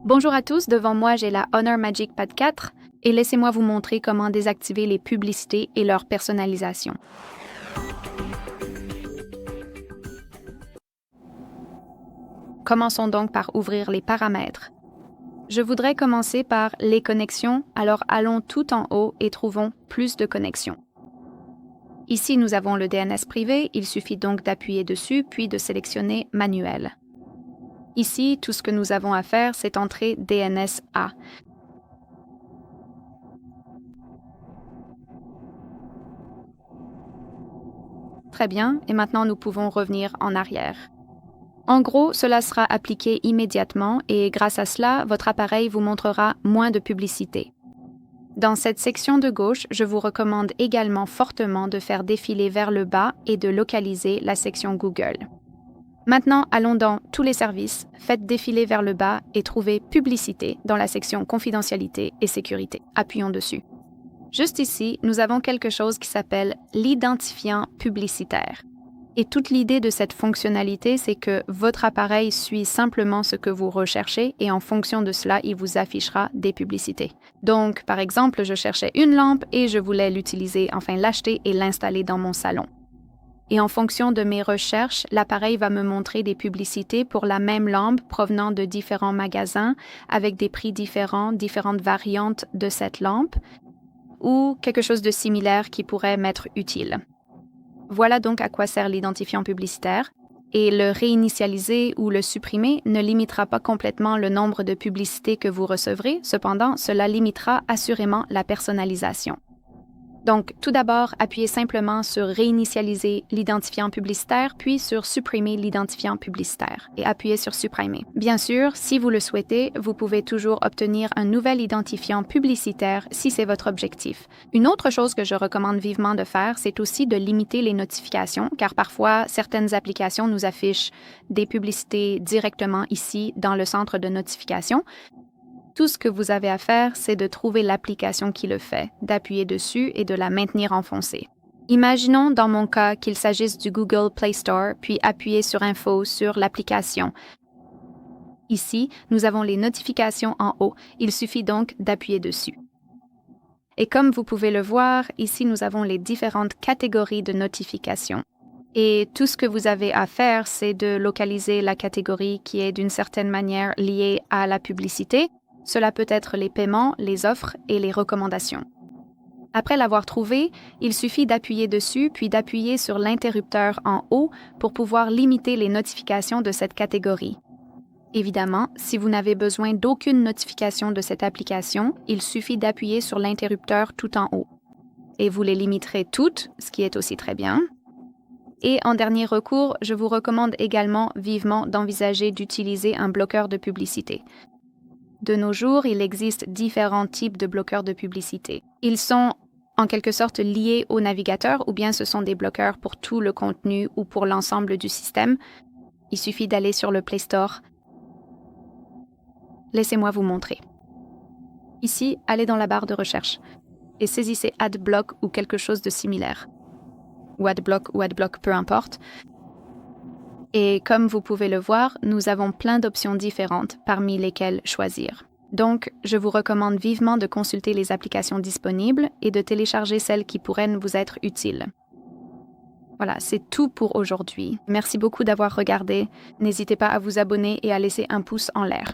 Bonjour à tous, devant moi j'ai la Honor Magic Pad 4 et laissez-moi vous montrer comment désactiver les publicités et leur personnalisation. Commençons donc par ouvrir les paramètres. Je voudrais commencer par les connexions, alors allons tout en haut et trouvons plus de connexions. Ici nous avons le DNS privé, il suffit donc d'appuyer dessus puis de sélectionner Manuel. Ici, tout ce que nous avons à faire, c'est entrer DNS A. Très bien, et maintenant nous pouvons revenir en arrière. En gros, cela sera appliqué immédiatement et grâce à cela, votre appareil vous montrera moins de publicité. Dans cette section de gauche, je vous recommande également fortement de faire défiler vers le bas et de localiser la section Google. Maintenant, allons dans « Tous les services », faites défiler vers le bas et trouvez « Publicité » dans la section « Confidentialité et sécurité ». Appuyons dessus. Juste ici, nous avons quelque chose qui s'appelle l'identifiant publicitaire. Et toute l'idée de cette fonctionnalité, c'est que votre appareil suit simplement ce que vous recherchez et en fonction de cela, il vous affichera des publicités. Donc, par exemple, je cherchais une lampe et je voulais l'utiliser, enfin l'acheter et l'installer dans mon salon. Et en fonction de mes recherches, l'appareil va me montrer des publicités pour la même lampe provenant de différents magasins avec des prix différents, différentes variantes de cette lampe ou quelque chose de similaire qui pourrait m'être utile. Voilà donc à quoi sert l'identifiant publicitaire. Et le réinitialiser ou le supprimer ne limitera pas complètement le nombre de publicités que vous recevrez, cependant, cela limitera assurément la personnalisation. Donc, tout d'abord, appuyez simplement sur « Réinitialiser l'identifiant publicitaire », puis sur « Supprimer l'identifiant publicitaire » et appuyez sur « Supprimer ». Bien sûr, si vous le souhaitez, vous pouvez toujours obtenir un nouvel identifiant publicitaire si c'est votre objectif. Une autre chose que je recommande vivement de faire, c'est aussi de limiter les notifications, car parfois, certaines applications nous affichent des publicités directement ici dans le centre de notification. Tout ce que vous avez à faire, c'est de trouver l'application qui le fait, d'appuyer dessus et de la maintenir enfoncée. Imaginons dans mon cas qu'il s'agisse du Google Play Store, puis appuyez sur Info sur l'application. Ici, nous avons les notifications en haut. Il suffit donc d'appuyer dessus. Et comme vous pouvez le voir, ici nous avons les différentes catégories de notifications. Et tout ce que vous avez à faire, c'est de localiser la catégorie qui est d'une certaine manière liée à la publicité. Cela peut être les paiements, les offres et les recommandations. Après l'avoir trouvé, il suffit d'appuyer dessus puis d'appuyer sur l'interrupteur en haut pour pouvoir limiter les notifications de cette catégorie. Évidemment, si vous n'avez besoin d'aucune notification de cette application, il suffit d'appuyer sur l'interrupteur tout en haut. Et vous les limiterez toutes, ce qui est aussi très bien. Et en dernier recours, je vous recommande également vivement d'envisager d'utiliser un bloqueur de publicité. De nos jours, il existe différents types de bloqueurs de publicité. Ils sont en quelque sorte liés au navigateur ou bien ce sont des bloqueurs pour tout le contenu ou pour l'ensemble du système. Il suffit d'aller sur le Play Store. Laissez-moi vous montrer. Ici, allez dans la barre de recherche et saisissez AdBlock ou quelque chose de similaire. Ou AdBlock, peu importe. Et comme vous pouvez le voir, nous avons plein d'options différentes parmi lesquelles choisir. Donc, je vous recommande vivement de consulter les applications disponibles et de télécharger celles qui pourraient vous être utiles. Voilà, c'est tout pour aujourd'hui. Merci beaucoup d'avoir regardé. N'hésitez pas à vous abonner et à laisser un pouce en l'air.